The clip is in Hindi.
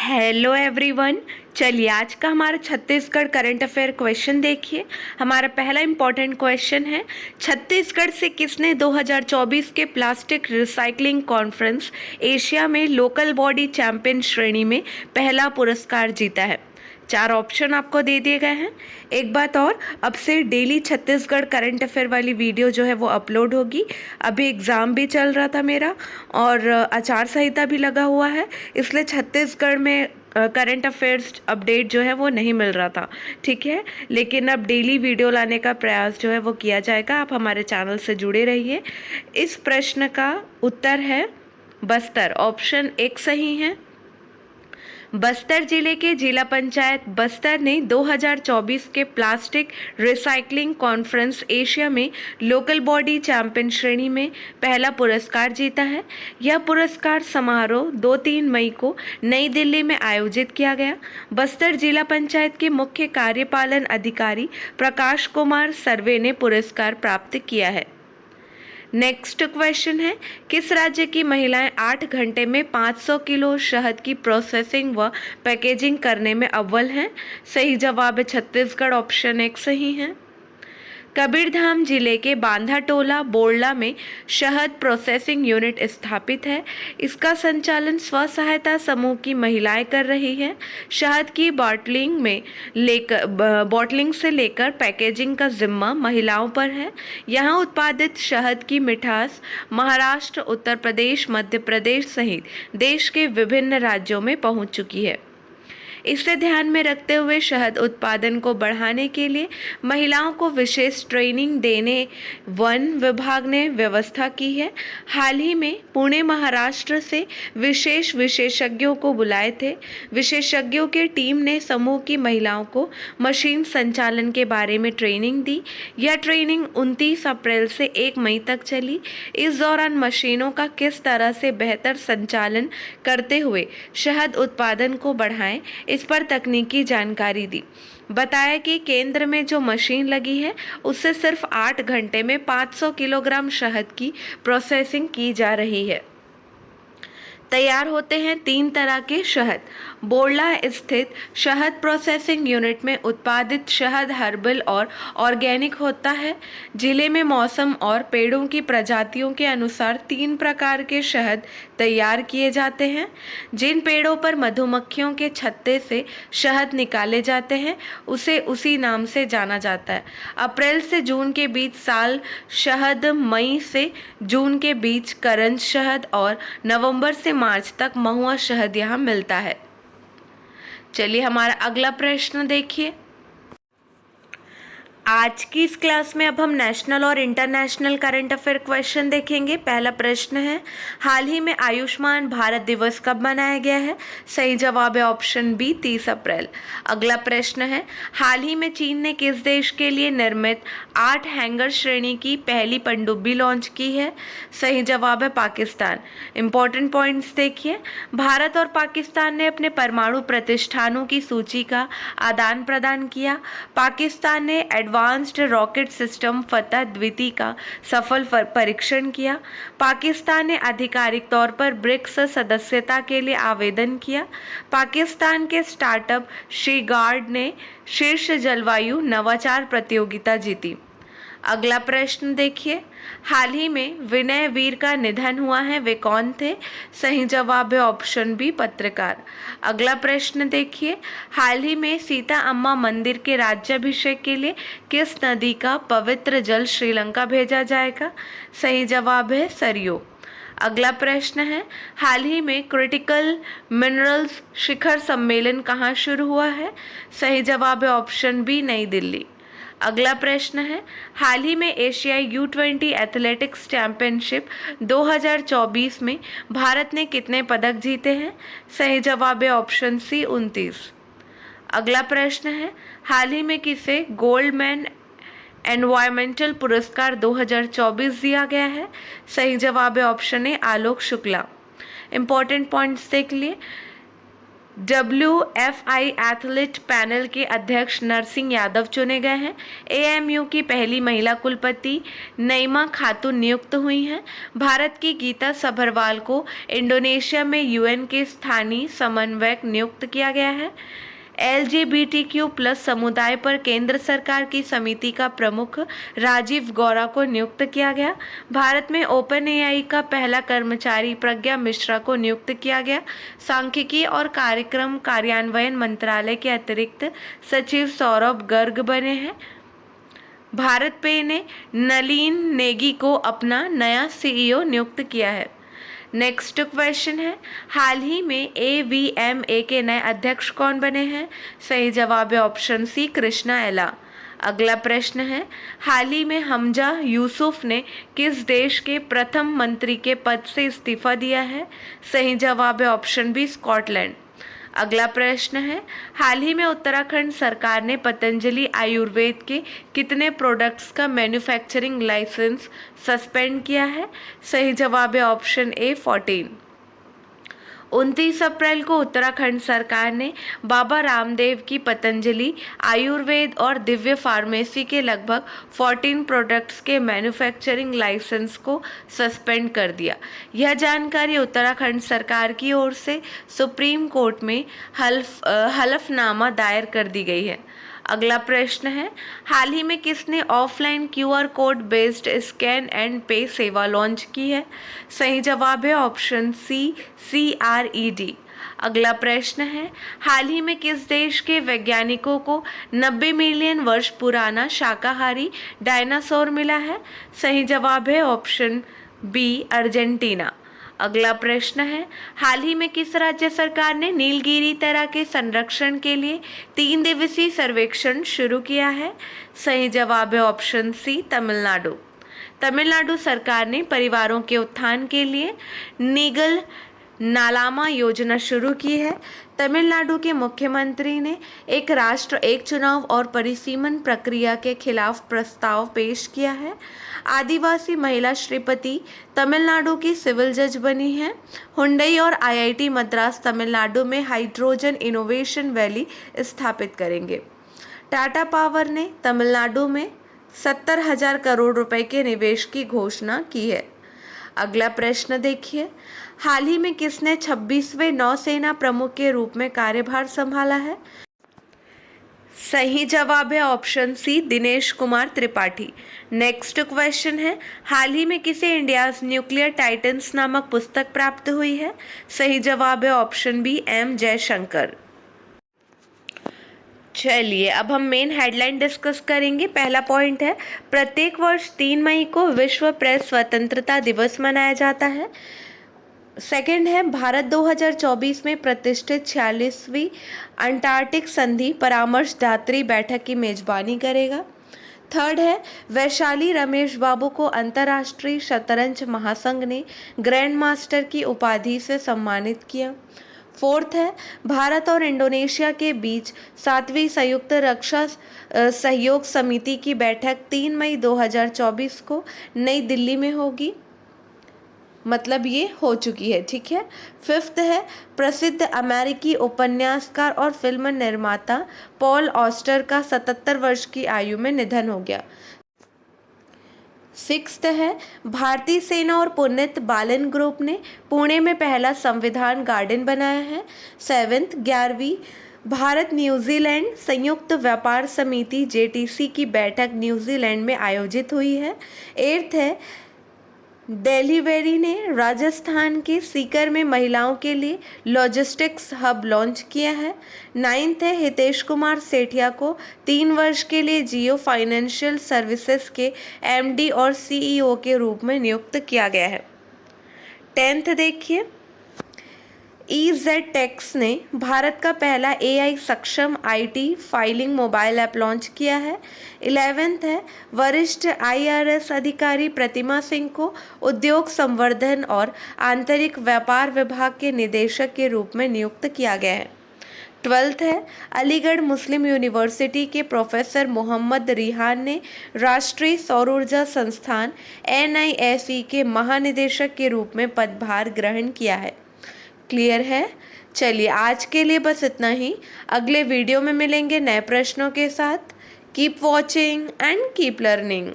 Hello everyone. चलिए आज का हमारा छत्तीसगढ़ करंट अफेयर क्वेश्चन देखिए। हमारा पहला इम्पॉर्टेंट क्वेश्चन है, छत्तीसगढ़ से किसने 2024 के प्लास्टिक रिसाइकलिंग कॉन्फ्रेंस एशिया में लोकल बॉडी चैंपियन श्रेणी में पहला पुरस्कार जीता है। 4 ऑप्शन आपको दे दिए गए हैं। एक बात और, अब से डेली छत्तीसगढ़ करंट अफेयर वाली वीडियो जो है वो अपलोड होगी। अभी एग्ज़ाम भी चल रहा था मेरा और आचार संहिता भी लगा हुआ है, इसलिए छत्तीसगढ़ में करंट अफेयर्स अपडेट जो है वो नहीं मिल रहा था, ठीक है। लेकिन अब डेली वीडियो लाने का प्रयास जो है वो किया जाएगा। आप हमारे चैनल से जुड़े रहिए। इस प्रश्न का उत्तर है बस्तर। ऑप्शन 1 सही है। बस्तर जिले के जिला पंचायत बस्तर ने 2024 के प्लास्टिक रिसाइकलिंग कॉन्फ्रेंस एशिया में लोकल बॉडी चैंपियन श्रेणी में पहला पुरस्कार जीता है। यह पुरस्कार समारोह 2-3 मई को नई दिल्ली में आयोजित किया गया। बस्तर जिला पंचायत के मुख्य कार्यपालन अधिकारी प्रकाश कुमार सर्वे ने पुरस्कार प्राप्त किया है। नेक्स्ट क्वेश्चन है, किस राज्य की महिलाएं 8 घंटे में 500 किलो शहद की प्रोसेसिंग व पैकेजिंग करने में अव्वल हैं? सही जवाब है छत्तीसगढ़। ऑप्शन 1 सही है। कबीरधाम जिले के बांधाटोला बोरला में शहद प्रोसेसिंग यूनिट स्थापित है। इसका संचालन स्व सहायता समूह की महिलाएं कर रही हैं। शहद की बॉटलिंग से लेकर पैकेजिंग का जिम्मा महिलाओं पर है। यहाँ उत्पादित शहद की मिठास महाराष्ट्र, उत्तर प्रदेश, मध्य प्रदेश सहित देश के विभिन्न राज्यों में पहुँच चुकी है। इसे ध्यान में रखते हुए शहद उत्पादन को बढ़ाने के लिए महिलाओं को विशेष ट्रेनिंग देने वन विभाग ने व्यवस्था की है। हाल ही में पुणे, महाराष्ट्र से विशेषज्ञों को बुलाए थे। विशेषज्ञों की टीम ने समूह की महिलाओं को मशीन संचालन के बारे में ट्रेनिंग दी। यह ट्रेनिंग 29 अप्रैल से 1 मई तक चली। इस दौरान मशीनों का किस तरह से बेहतर संचालन करते हुए शहद उत्पादन को बढ़ाएं, इस पर तकनीकी जानकारी दी। बताया कि केंद्र में जो मशीन लगी है उससे सिर्फ 8 घंटे में 500 किलोग्राम शहद की प्रोसेसिंग की जा रही है। तैयार होते हैं 3 तरह के शहद। बोरला स्थित शहद प्रोसेसिंग यूनिट में उत्पादित शहद हर्बल और ऑर्गेनिक होता है। जिले में मौसम और पेड़ों की प्रजातियों के अनुसार 3 प्रकार के शहद तैयार किए जाते हैं। जिन पेड़ों पर मधुमक्खियों के छत्ते से शहद निकाले जाते हैं उसे उसी नाम से जाना जाता है। अप्रैल से जून के बीच साल शहद, मई से जून के बीच करंज शहद और नवंबर से मार्च तक महुआ शहद यहाँ मिलता है। चलिए हमारा अगला प्रश्न देखिए। आज की इस क्लास में अब हम नेशनल और इंटरनेशनल करंट अफेयर क्वेश्चन देखेंगे। पहला प्रश्न है, हाल ही में आयुष्मान भारत दिवस कब मनाया गया है? सही जवाब है ऑप्शन बी 30 अप्रैल। अगला प्रश्न है, हाल ही में चीन ने किस देश के लिए निर्मित 8 हैंगर श्रेणी की पहली पनडुब्बी लॉन्च की है? सही जवाब है पाकिस्तान। इंपॉर्टेंट पॉइंट्स देखिए। भारत और पाकिस्तान ने अपने परमाणु प्रतिष्ठानों की सूची का आदान प्रदान किया। पाकिस्तान ने एडवांस्ड रॉकेट सिस्टम फतह द्वितीय का सफल परीक्षण किया। पाकिस्तान ने आधिकारिक तौर पर ब्रिक्स सदस्यता के लिए आवेदन किया। पाकिस्तान के स्टार्टअप शीगार्ड ने शीर्ष जलवायु नवाचार प्रतियोगिता जीती। अगला प्रश्न देखिए, हाल ही में विनय वीर का निधन हुआ है, वे कौन थे? सही जवाब है ऑप्शन बी पत्रकार। अगला प्रश्न देखिए, हाल ही में सीता अम्मा मंदिर के राज्याभिषेक के लिए किस नदी का पवित्र जल श्रीलंका भेजा जाएगा? सही जवाब है सरयू। अगला प्रश्न है, हाल ही में क्रिटिकल मिनरल्स शिखर सम्मेलन कहाँ शुरू हुआ है? सही जवाब है ऑप्शन बी नई दिल्ली। अगला प्रश्न है, हाल ही में एशियाई U20 एथलेटिक्स चैंपियनशिप 2024 में भारत ने कितने पदक जीते हैं? सही जवाब है ऑप्शन सी 29। अगला प्रश्न है, हाल ही में किसे गोल्डमैन एनवायरमेंटल पुरस्कार 2024 दिया गया है? सही जवाब है option A Alok Shukla. Important points देख लिए। WFI एथलीट पैनल के अध्यक्ष नरसिंह यादव चुने गए हैं। AMU की पहली महिला कुलपति नईमा खातून नियुक्त हुई हैं। भारत की गीता सभरवाल को इंडोनेशिया में UN के स्थानीय समन्वयक नियुक्त किया गया है। LGBTQ+ समुदाय पर केंद्र सरकार की समिति का प्रमुख राजीव गौड़ा को नियुक्त किया गया। भारत में OpenAI का पहला कर्मचारी प्रज्ञा मिश्रा को नियुक्त किया गया। सांख्यिकी और कार्यक्रम कार्यान्वयन मंत्रालय के अतिरिक्त सचिव सौरभ गर्ग बने हैं। भारत पे ने नलिन नेगी को अपना नया CEO नियुक्त किया है। नेक्स्ट क्वेश्चन है, हाल ही में AVMA के नए अध्यक्ष कौन बने हैं? सही जवाब है ऑप्शन सी, कृष्णा एला। अगला प्रश्न है, हाल ही में हमजा यूसुफ ने किस देश के प्रथम मंत्री के पद से इस्तीफा दिया है? सही जवाब है ऑप्शन बी, स्कॉटलैंड। अगला प्रश्न है, हाल ही में उत्तराखंड सरकार ने पतंजलि आयुर्वेद के कितने प्रोडक्ट्स का मैन्युफैक्चरिंग लाइसेंस सस्पेंड किया है? सही जवाब है ऑप्शन ए, 14। 29 अप्रैल को उत्तराखंड सरकार ने बाबा रामदेव की पतंजलि आयुर्वेद और दिव्य फार्मेसी के लगभग 14 प्रोडक्ट्स के मैन्युफैक्चरिंग लाइसेंस को सस्पेंड कर दिया। यह जानकारी उत्तराखंड सरकार की ओर से सुप्रीम कोर्ट में हलफनामा दायर कर दी गई है। अगला प्रश्न है, हाल ही में किसने offline QR code based scan and पे सेवा लॉन्च की है? सही जवाब है ऑप्शन सी, CRED। अगला प्रश्न है, हाल ही में किस देश के वैज्ञानिकों को 90 मिलियन वर्ष पुराना शाकाहारी डायनासोर मिला है? सही जवाब है ऑप्शन बी, अर्जेंटीना। अगला प्रश्न है, हाल ही में किस राज्य सरकार ने नीलगिरी तरा के संरक्षण के लिए 3 दिवसीय सर्वेक्षण शुरू किया है? सही जवाब है ऑप्शन सी, तमिलनाडु। तमिलनाडु सरकार ने परिवारों के उत्थान के लिए नीगल नालामा योजना शुरू की है। तमिलनाडु के मुख्यमंत्री ने एक राष्ट्र एक चुनाव और परिसीमन प्रक्रिया के खिलाफ प्रस्ताव पेश किया है। आदिवासी महिला श्रीपति तमिलनाडु की सिविल जज बनी हैं। हुंडई और IIT मद्रास तमिलनाडु में हाइड्रोजन इनोवेशन वैली स्थापित करेंगे। टाटा पावर ने तमिलनाडु में 70,000 करोड़ रुपए के निवेश की घोषणा की है। अगला प्रश्न देखिए, हाल ही में किसने 26वें नौसेना प्रमुख के रूप में कार्यभार संभाला है? सही जवाब है option C, Dinesh Kumar Tripathi. Next question है, हाल ही में किसे इंडियाज न्यूक्लियर टाइटन्स नामक पुस्तक प्राप्त हुई है? सही जवाब है ऑप्शन बी, M जयशंकर। चलिए अब हम मेन हेडलाइन डिस्कस करेंगे। पहला पॉइंट है, प्रत्येक वर्ष 3 मई को विश्व प्रेस स्वतंत्रता दिवस मनाया जाता है। सेकंड है, भारत 2024 में प्रतिष्ठित 46वीं अंटार्कटिक संधि परामर्शदात्री बैठक की मेजबानी करेगा। थर्ड है, वैशाली रमेश बाबू को अंतर्राष्ट्रीय शतरंज महासंघ ने ग्रैंड मास्टर की उपाधि से सम्मानित किया। फोर्थ है, भारत और इंडोनेशिया के बीच 7वीं संयुक्त रक्षा सहयोग समिति की बैठक 3 मई 2024 को नई दिल्ली में होगी। मतलब ये हो चुकी है, ठीक है। फिफ्थ है, प्रसिद्ध अमेरिकी उपन्यासकार और फिल्म निर्माता पॉल ऑस्टर का 77 वर्ष की आयु में निधन हो गया। सिक्स्थ है, भारतीय सेना और पुनीत बालन ग्रुप ने पुणे में पहला संविधान गार्डन बनाया है। सेवेंथ, 11वीं भारत न्यूजीलैंड संयुक्त व्यापार समिति JTC की बैठक न्यूजीलैंड में आयोजित हुई है। एट्थ है, डेलीवेरी ने राजस्थान के सीकर में महिलाओं के लिए लॉजिस्टिक्स हब लॉन्च किया है। नाइन्थ है, हितेश कुमार सेठिया को 3 वर्ष के लिए जियो फाइनेंशियल सर्विसेज के MD और CEO के रूप में नियुक्त किया गया है। 10th देखिए, EZTex ने भारत का पहला AI सक्षम IT filing mobile app launch किया है। 11th है, वरिष्ठ IRS अधिकारी प्रतिमा सिंह को उद्योग संवर्धन और आंतरिक व्यापार विभाग के निदेशक के रूप में नियुक्त किया गया है। 12th है, अलीगढ़ मुस्लिम यूनिवर्सिटी के प्रोफेसर मोहम्मद रिहान ने राष्ट्रीय सौर ऊर्जा संस्थान NISE के महानिदेशक के रूप में पदभार ग्रहण किया है। क्लियर है। चलिए आज के लिए बस इतना ही। अगले वीडियो में मिलेंगे नए प्रश्नों के साथ। Keep watching and keep learning.